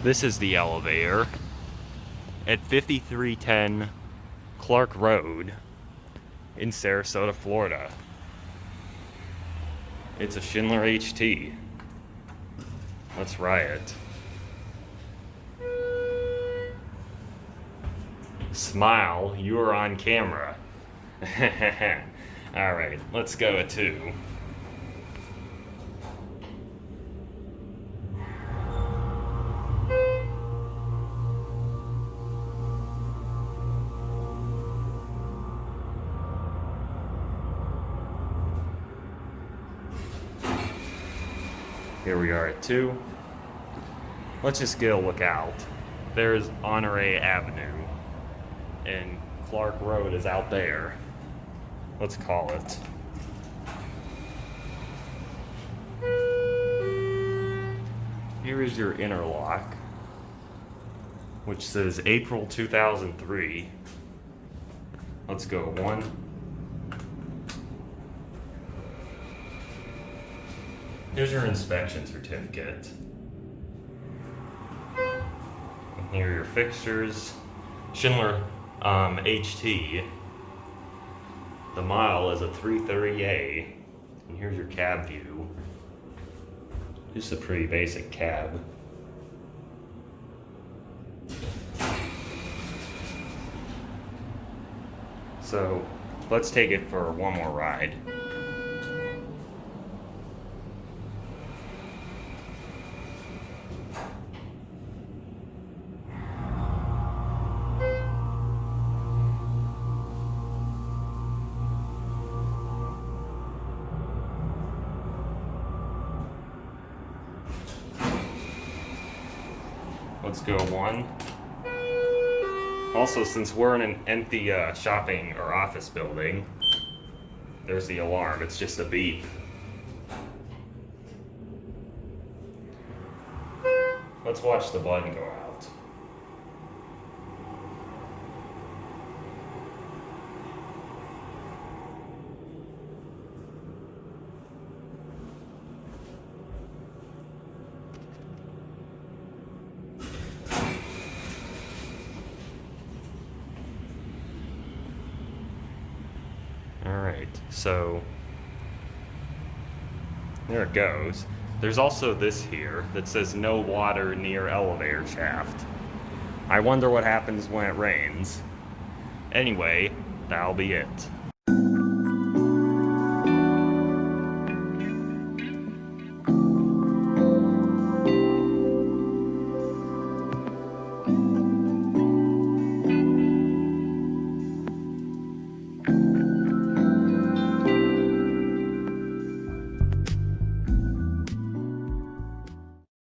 This is the elevator at 5310 Clark Road in Sarasota, Florida. It's a Schindler HT. Let's riot. Smile, you are on camera. Alright, let's go at 2. Here we are at 2. Let's just get a look out. There's Honore Avenue, and Clark Road is out there. Let's call it. Here is your interlock, which says April 2003. Let's go 1. Here's your inspection certificate. And here are your fixtures. Schindler HT. The model is a 330A. And here's your cab view. Just a pretty basic cab. So let's take it for one more ride. Let's go 1. Also, since we're in an empty shopping or office building, there's the alarm. It's just a beep. Let's watch the button go out. Alright, so there it goes. There's also this here that says no water near elevator shaft. I wonder what happens when it rains. Anyway, that'll be it.